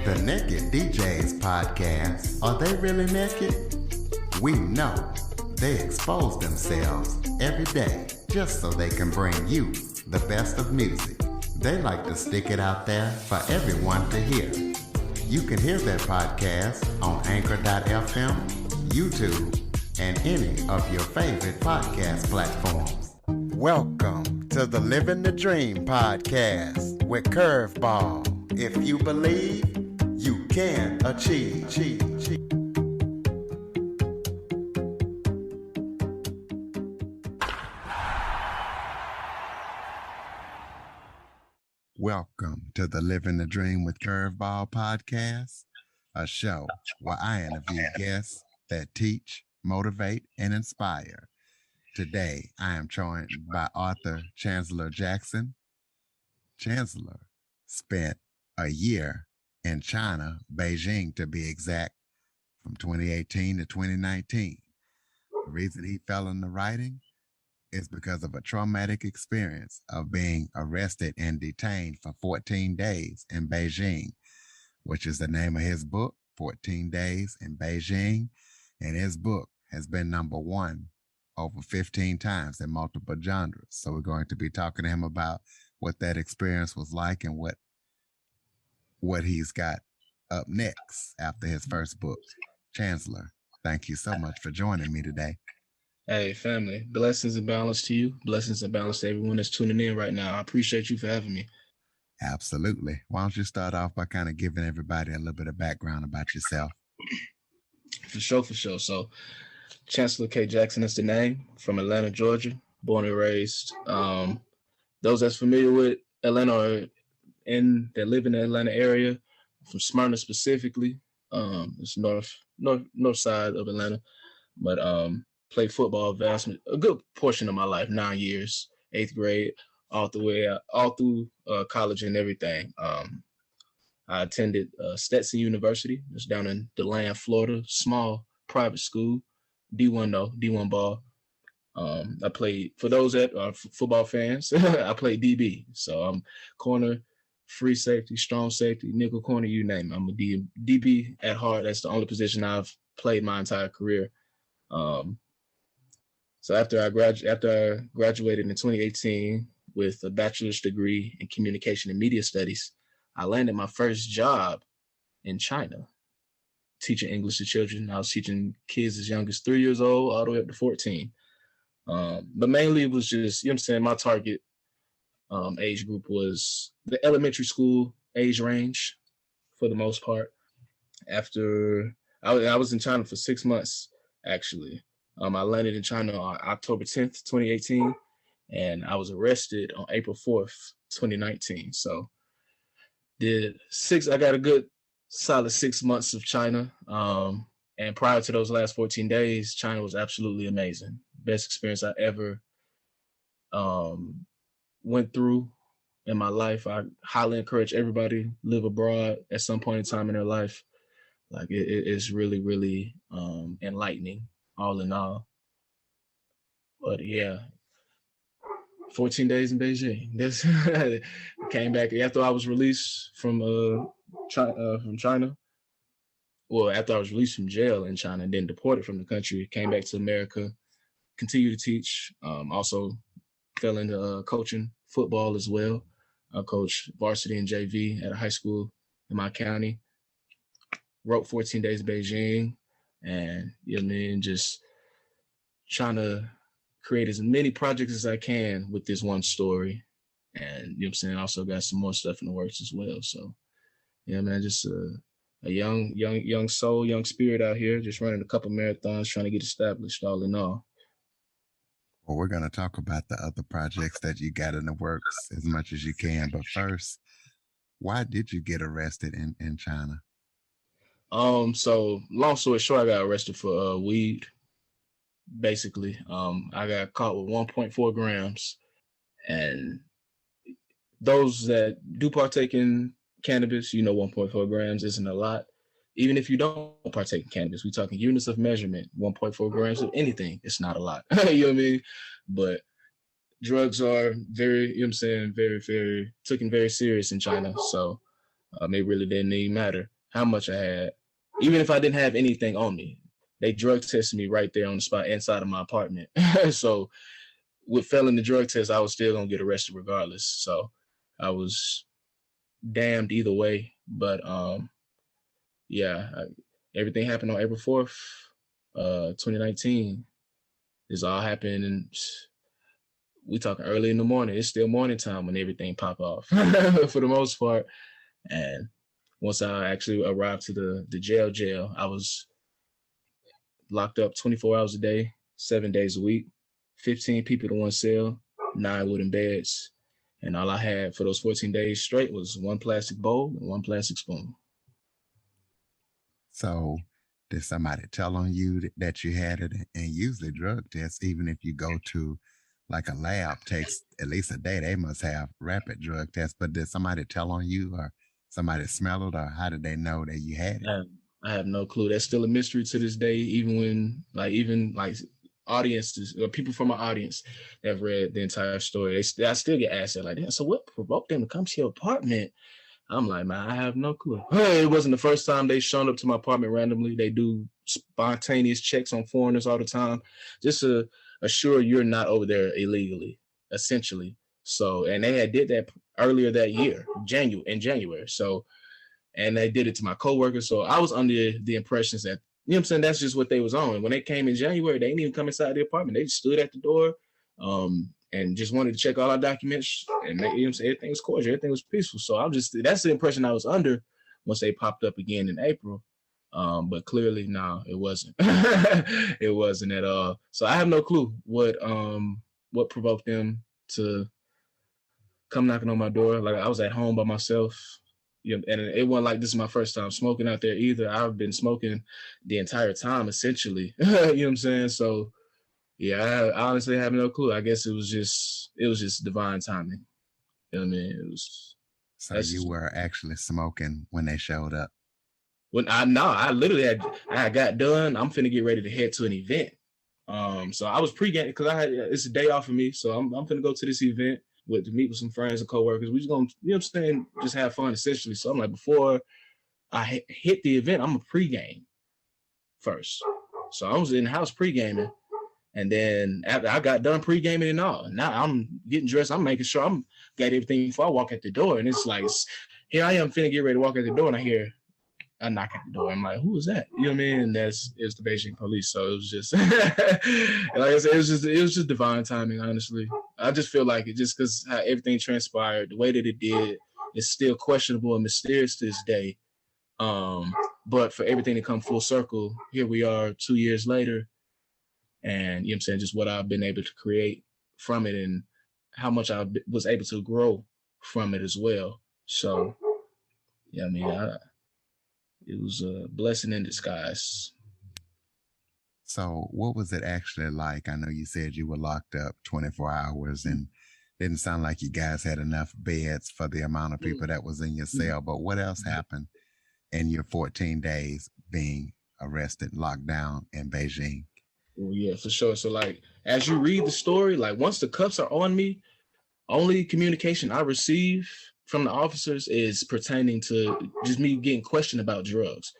The Naked DJs podcast. Are they really naked? We know they expose themselves every day just so they can bring you the best of music. They like to stick it out there for everyone to hear. You can hear their podcast on Anchor.fm, YouTube, and any of your favorite podcast platforms. Welcome to the Living the Dream podcast with Curveball. If you believe, you can achieve. Welcome to the Living the Dream with Curveball podcast, a show where I interview guests that teach, motivate, and inspire. Today, I am joined by author Chancellor Jackson. Chancellor spent a year in China, Beijing to be exact, from 2018 to 2019. The reason he fell into writing is because of a traumatic experience of being arrested and detained for 14 days in Beijing, which is the name of his book, 14 Days in Beijing. And his book has been number one over 15 times in multiple genres. So we're going to be talking to him about what that experience was like and what he's got up next after his first book. Chancellor, thank you so much for joining me today. Hey, family, blessings and balance to you. Blessings and balance to everyone that's tuning in right now. I appreciate you for having me. Absolutely. Why don't you start off by kind of giving everybody a little bit of background about yourself? For sure. So, Chancellor K. Jackson is the name, from Atlanta, Georgia, born and raised. Those that's familiar with Atlanta or that live in the Atlanta area, from Smyrna specifically. It's north side of Atlanta, but played football a good portion of my life, 9 years, 8th grade, all through college and everything. I attended Stetson University. It's down in DeLand, Florida, small private school, D1 ball. I played, for those that are football fans, I played DB. So I'm corner, free safety, strong safety, nickel corner, you name it. I'm a DB at heart. That's the only position I've played my entire career. So after I graduated in 2018 with a bachelor's degree in communication and media studies, I landed my first job in China, teaching English to children. I was teaching kids as young as 3 years old all the way up to 14. But mainly it was just, my target age group was the elementary school age range for the most part. After I was in China for 6 months, actually. I landed in China on October 10th, 2018, and I was arrested on April 4th, 2019. So I got a good solid 6 months of China. And prior to those last 14 days, China was absolutely amazing. Best experience I ever went through in my life. I highly encourage everybody live abroad at some point in time in their life. Like it's really, really enlightening, all in all. But yeah, 14 days in Beijing. This came back after I was released from China. Well, after I was released from jail in China and then deported from the country, came back to America, continued to teach. Also fell into coaching football as well. I coached varsity and JV at a high school in my county. Wrote 14 Days in Beijing, and just trying to create as many projects as I can with this one story. And also got some more stuff in the works as well. So yeah, man, just a young soul, young spirit out here, just running a couple marathons, trying to get established, all in all. Well, we're going to talk about the other projects that you got in the works as much as you can. But first, why did you get arrested in China? So long story short, I got arrested for weed. Basically, I got caught with 1.4 grams, and those that do partake in cannabis, 1.4 grams isn't a lot. Even if you don't partake in cannabis, we're talking units of measurement, 1.4 grams of anything, it's not a lot. You know what I mean? But drugs are very, very, very taken very serious in China. So It really didn't even matter how much I had. Even if I didn't have anything on me, they drug tested me right there on the spot inside of my apartment. So with failing the drug test, I was still gonna get arrested regardless. So I was damned either way. But everything happened on April 4th, 2019. This all happened, and we talking early in the morning. It's still morning time when everything pop off for the most part. And once I actually arrived to the jail, I was locked up 24 hours a day, 7 days a week, 15 people in one cell, 9 wooden beds. And all I had for those 14 days straight was one plastic bowl and one plastic spoon. So did somebody tell on you that you had it? And usually drug tests, even if you go to like a lab, takes at least a day. They must have rapid drug tests. But did somebody tell on you, or somebody smell it, or how did they know that you had it? I have no clue. That's still a mystery to this day, even when even audiences or people from my audience that have read the entire story, I still get asked that, like, so what provoked them to come to your apartment? I'm like, man, I have no clue. It wasn't the first time they shown up to my apartment randomly. They do spontaneous checks on foreigners all the time, just to assure you're not over there illegally, essentially. So, and they did that earlier that year, in January. So, and they did it to my coworkers. So I was under the impressions that, you know what I'm saying, that's just what they was on. When they came in January, they didn't even come inside the apartment. They just stood at the door and just wanted to check all our documents. And they, you know what I'm saying, everything was cordial, everything was peaceful. So that's the impression I was under once they popped up again in April. But clearly, no, it wasn't. It wasn't at all. So I have no clue what provoked them to come knocking on my door. Like, I was at home by myself. You know, and it wasn't like this is my first time smoking out there either. I've been smoking the entire time, essentially. You know what I'm saying? So, yeah, I honestly have no clue. I guess it was just divine timing. You know what I mean? It was. So you were actually smoking when they showed up? When I literally I got done. I'm finna get ready to head to an event. So I was pre-game because it's a day off for me. So I'm finna go to this event to meet with some friends and coworkers. We just gonna, you know what I'm saying, just have fun essentially. So I'm like, before I hit the event, I'm a pregame first. So I was in the house pre-gaming, and then after I got done pre-gaming and all, now I'm getting dressed. I'm making sure I'm got everything before I walk at the door. And it's like, here I am finna get ready to walk at the door, and I hear a knock at the door. I'm like, who is that? You know what I mean? And it's the Beijing police. So it was just, like I said, it was just divine timing. Honestly, I just feel like it, just because how everything transpired, the way that it did, is still questionable and mysterious to this day. But for everything to come full circle, here we are 2 years later, and you know what I'm saying, just what I've been able to create from it, and how much I was able to grow from it as well. So, yeah, I mean, it was a blessing in disguise. So what was it actually like? I know you said you were locked up 24 hours and didn't sound like you guys had enough beds for the amount of people that was in your cell. But what else happened in your 14 days being arrested, locked down in Beijing? Well, yeah, for sure. So, like, as you read the story, like, once the cuffs are on me, only communication I receive from the officers is pertaining to just me getting questioned about drugs.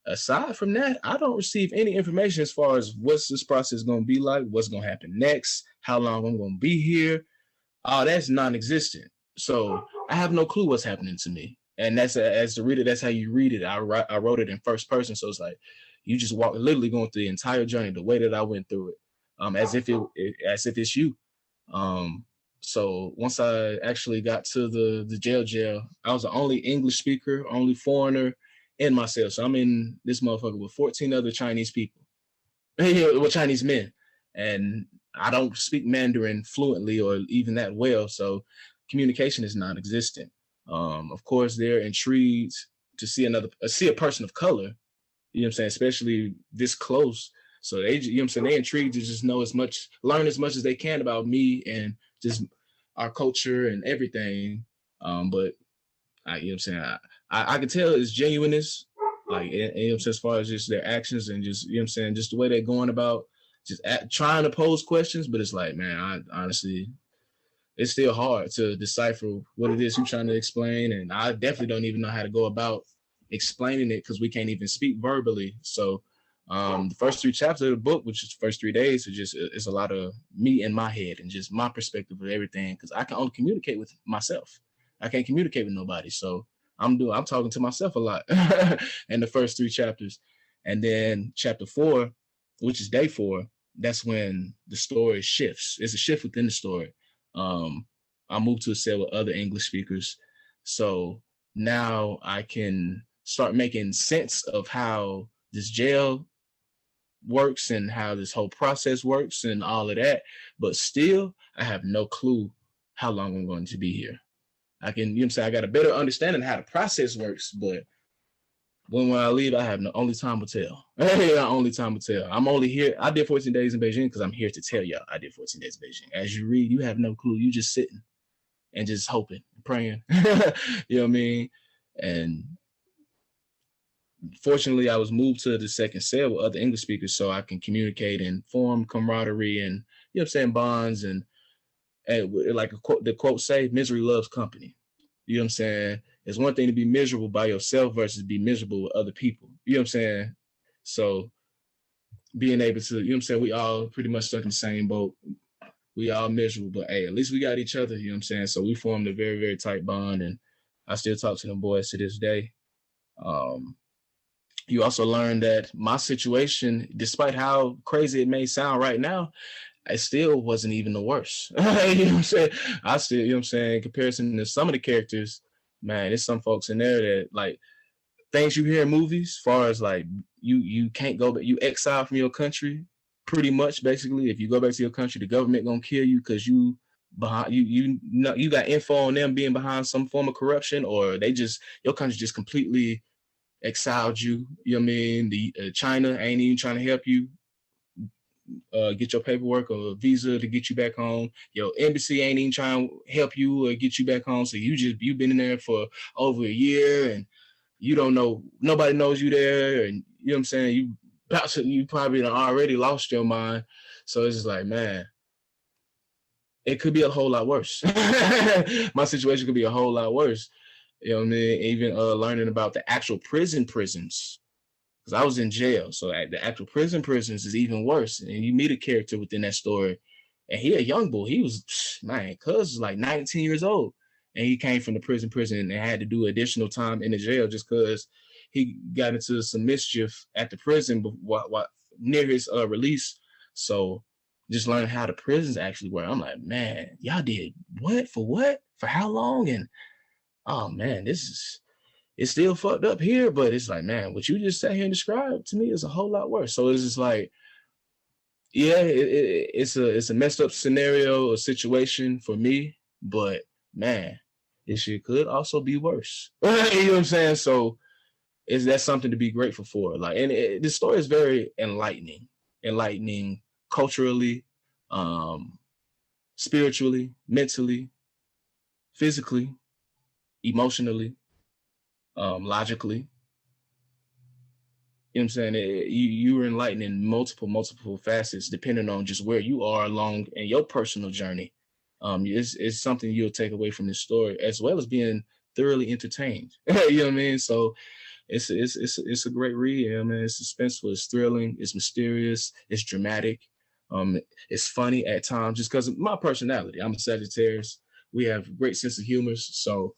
Aside from that, I don't receive any information as far as what's this process going to be like, what's going to happen next, how long I'm going to be here. All that's non-existent. So I have no clue what's happening to me. And that's as the reader, that's how you read it. I wrote it in first person. So it's like, you just literally going through the entire journey, the way that I went through it, as if it's you. So once I actually got to the jail, I was the only English speaker, only foreigner in my cell. So I'm in this motherfucker with 14 other Chinese people, well, Chinese men. And I don't speak Mandarin fluently or even that well. So communication is non-existent. Of course, they're intrigued to see a person of color, you know what I'm saying, especially this close. So they, you know what I'm saying, they're intrigued to just learn as much as they can about me and just our culture and everything. But you know what I'm saying, I can tell it's genuineness, like, you know what I'm saying, as far as just their actions and just, you know what I'm saying, just the way they're going about just trying to pose questions. But it's like, man, I honestly, it's still hard to decipher what it is you're trying to explain. And I definitely don't even know how to go about explaining it because we can't even speak verbally. So the first 3 chapters of the book, which is the first 3 days, it's a lot of me in my head and just my perspective of everything, because I can only communicate with myself. I can't communicate with nobody. So I'm talking to myself a lot in the first 3 chapters. And then chapter 4, which is day 4, that's when the story shifts. It's a shift within the story. I moved to a cell with other English speakers. So now I can start making sense of how this jail works and how this whole process works and all of that. But still, I have no clue how long I'm going to be here. I can, you know what I'm saying, I got a better understanding of how the process works, but when I leave, I have only time will tell. Only time will tell. I'm only here. I did 14 days in Beijing because I'm here to tell y'all I did 14 days in Beijing. As you read, you have no clue. You just sitting and just hoping, praying. You know what I mean? And fortunately, I was moved to the second cell with other English speakers so I can communicate and form camaraderie and, you know what I'm saying, bonds. And like the quote say, misery loves company. You know what I'm saying? It's one thing to be miserable by yourself versus be miserable with other people. You know what I'm saying? So being able to, you know what I'm saying, we all pretty much stuck in the same boat. We all miserable, but hey, at least we got each other, you know what I'm saying? So we formed a very, very tight bond, and I still talk to them boys to this day. You also learn that my situation, despite how crazy it may sound right now, it still wasn't even the worst. You know what I'm saying? I still, you know what I'm saying, in comparison to some of the characters, man, there's some folks in there that like things you hear in movies, as far as like you can't go back, you exiled from your country, pretty much basically. If you go back to your country, the government gonna kill you because you behind you got info on them being behind some form of corruption, or they just your country just completely exiled you. You know what I mean? The China ain't even trying to help you get your paperwork or a visa to get you back home. Your embassy ain't even trying to help you or get you back home. So you've been in there for over a year and you don't know, nobody knows you there. And you know what I'm saying? You probably already lost your mind. So it's just like, man, it could be a whole lot worse. My situation could be a whole lot worse. You know what I mean? Even learning about the actual prisons. Because I was in jail, so the actual prisons is even worse. And you meet a character within that story, and he a young boy. He was, man, cuz was like 19 years old, and he came from the prison and had to do additional time in the jail just because he got into some mischief at the prison near his release. So just learning how the prisons actually work. I'm like, man, y'all did what? For how long? And oh man, it's still fucked up here, but it's like, man, what you just sat here and described to me is a whole lot worse. So it's just like, yeah, it's a messed up scenario or situation for me, but man, this shit could also be worse. You know what I'm saying? So that's something to be grateful for. Like, and the story is very enlightening culturally, spiritually, mentally, physically, emotionally. Logically, you know what I'm saying? You were enlightened in multiple facets, depending on just where you are along in your personal journey. It's something you'll take away from this story, as well as being thoroughly entertained. You know what I mean? So it's a great read. You know what I mean? It's suspenseful, it's thrilling, it's mysterious, it's dramatic. It's funny at times, just because of my personality. I'm a Sagittarius. We have great sense of humor, so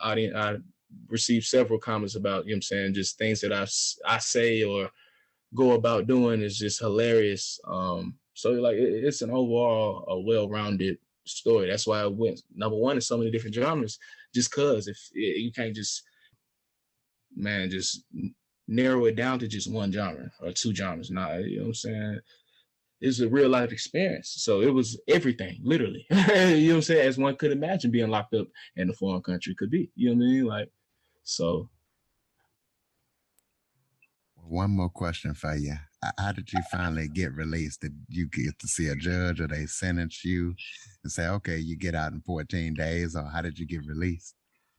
I received several comments about, you know what I'm saying, just things that I say or go about doing is just hilarious. So like it's an overall a well-rounded story. That's why I went number one in so many different genres, just because if you can't just narrow it down to just one genre or two genres. Nah, you know what I'm saying? It's a real life experience. So it was everything, literally. You know what I'm saying? As one could imagine being locked up in a foreign country could be. You know what I mean? Like, so. One more question for you. How did you finally get released? Did you get to see a judge or they sentence you and say, okay, you get out in 14 days? Or how did you get released?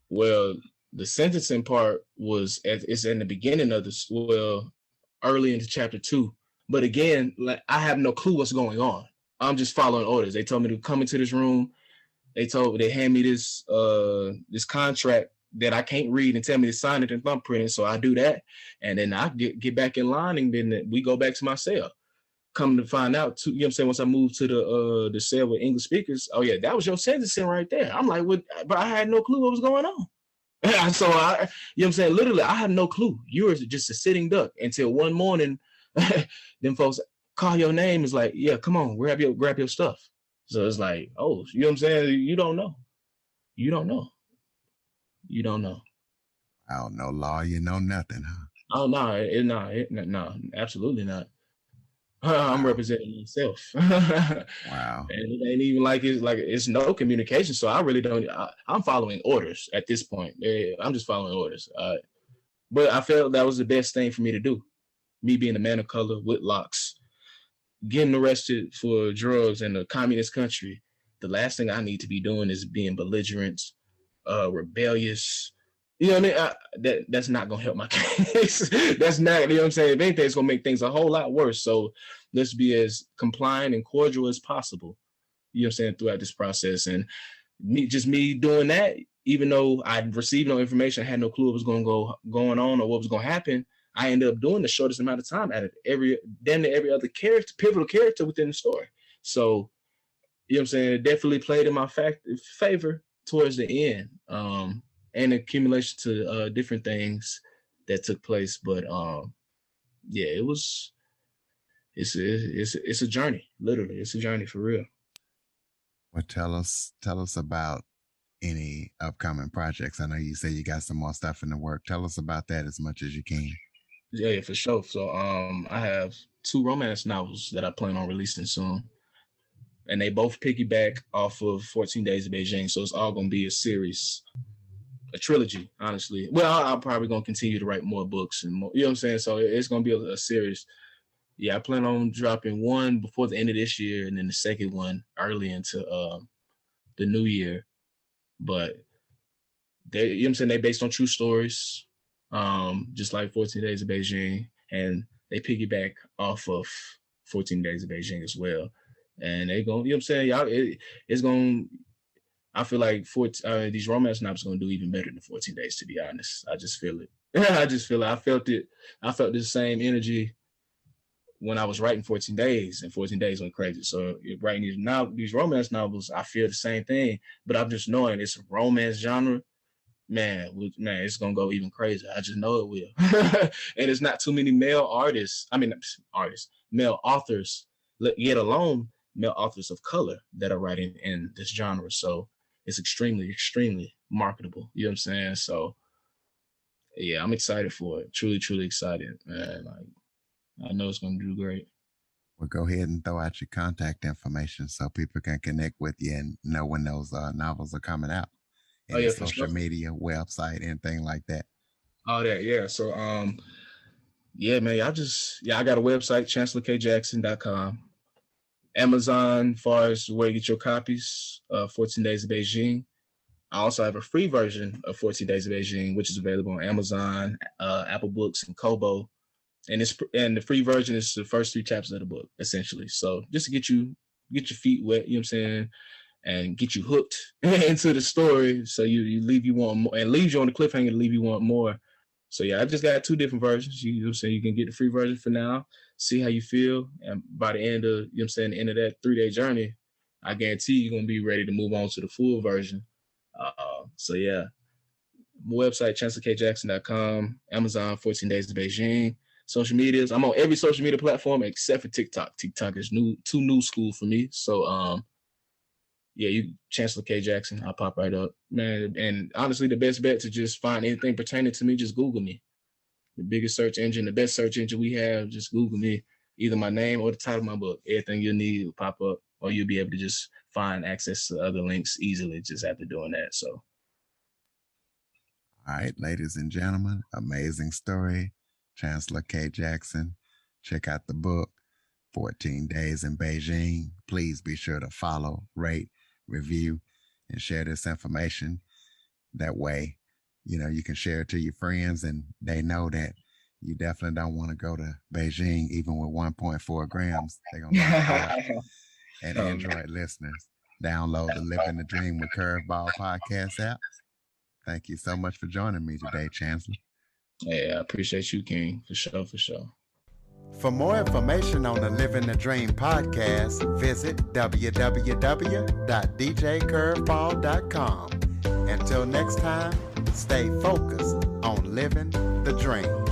Well, the sentencing part it's in the beginning of early into chapter 2. But again, like I have no clue what's going on. I'm just following orders. They told me to come into this room. They hand me this this contract that I can't read and tell me to sign it and thumbprint it. So I do that, and then I get back in line, and then we go back to my cell. Come to find out, too, you know what I'm saying? Once I moved to the cell with English speakers, oh yeah, that was your sentencing right there. I'm like, what? But I had no clue what was going on. So you know what I'm saying? Literally, I had no clue. You were just a sitting duck until one morning, then folks call your name. It's like, yeah, come on, grab your stuff. So it's like, oh, you know what I'm saying? You don't know. You don't know. You don't know. I don't know law. You know nothing, huh? Oh no, absolutely not. I'm Wow. representing myself. Wow. And it ain't even like it's no communication. So I really don't. I'm following orders at this point. I'm just following orders. But I felt that was the best thing for me to do. Me being a man of color with locks, getting arrested for drugs in a communist country. The last thing I need to be doing is being belligerent, rebellious. You know what I mean? That's not gonna help my case. That's not, you know what I'm saying? If anything, it's gonna make things a whole lot worse. So let's be as compliant and cordial as possible. You know what I'm saying? Throughout this process, and me doing that, even though I received no information, I had no clue what was going on or what was going to happen. I ended up doing the shortest amount of time out of every other character, pivotal character within the story. So, you know what I'm saying? It definitely played in my favor towards the end, and accumulation to different things that took place. But yeah, it's a journey. Literally, it's a journey for real. Well, tell us about any upcoming projects. I know you say you got some more stuff in the work. Tell us about that as much as you can. Yeah, for sure. So I have 2 romance novels that I plan on releasing soon. And they both piggyback off of 14 Days of Beijing. So it's all gonna be a series, a trilogy, honestly. Well, I'm probably gonna continue to write more books and more, you know what I'm saying? So it's gonna be a series. Yeah, I plan on dropping one before the end of this year and then the second one early into the new year. But they, you know what I'm saying, they based on true stories, just like 14 Days of Beijing, and they piggyback off of 14 Days of Beijing as well. And they going, you know what I'm saying, y'all, it's going. I feel like these romance novels going to do even better than 14 Days. To be honest, I just feel it. I just feel it. I felt it. I felt the same energy when I was writing 14 Days, and 14 Days went crazy. So writing these romance novels, I feel the same thing. But I'm just knowing it's a romance genre. Man, it's gonna go even crazier. I just know it will. And it's not too many male male authors, yet alone male authors of color that are writing in this genre. So it's extremely, extremely marketable. You know what I'm saying? So yeah, I'm excited for it. Truly, truly excited, man. Like, I know it's gonna do great. Well, go ahead and throw out your contact information so people can connect with you and know when those novels are coming out. Any social media, website, anything like that? All that, yeah. So yeah, man, I got a website, chancellorkjackson.com. Amazon, far as where you get your copies, 14 Days of Beijing. I also have a free version of 14 Days of Beijing, which is available on Amazon, Apple Books, and Kobo. And the free version is the first 3 chapters of the book, essentially. So just to get your feet wet, you know what I'm saying, and get you hooked into the story, so you leave you want more, and leaves you on the cliffhanger to leave you want more. So yeah, I just got 2 different versions. You know what I'm saying? You can get the free version for now, see how you feel, and by the end of, you know what I'm saying, the end of that 3-day journey, I guarantee you're gonna be ready to move on to the full version. So yeah, my website, chancellorkjackson.com, Amazon, 14 Days of Beijing. Social medias, I'm on every social media platform except for TikTok. TikTok is too new school for me. So yeah, you Chancellor K. Jackson, I'll pop right up, man. And honestly, the best bet to just find anything pertaining to me, just Google me. The biggest search engine, the best search engine we have, just Google me. Either my name or the title of my book. Everything you need will pop up, or you'll be able to just find access to other links easily just after doing that. So, all right, ladies and gentlemen, amazing story, Chancellor K. Jackson. Check out the book, 14 Days in Beijing. Please be sure to follow, rate, review, and share this information. That way, you know, you can share it to your friends and they know that you definitely don't want to go to Beijing even with 1.4 grams. They're going to And Android listeners, download the Living the Dream with Curveball podcast app. Thank you so much for joining me today, Chancellor. Hey, I appreciate you, King, for sure, for sure. For more information on the Living the Dream podcast, visit www.djcurveball.com. Until next time, stay focused on living the dream.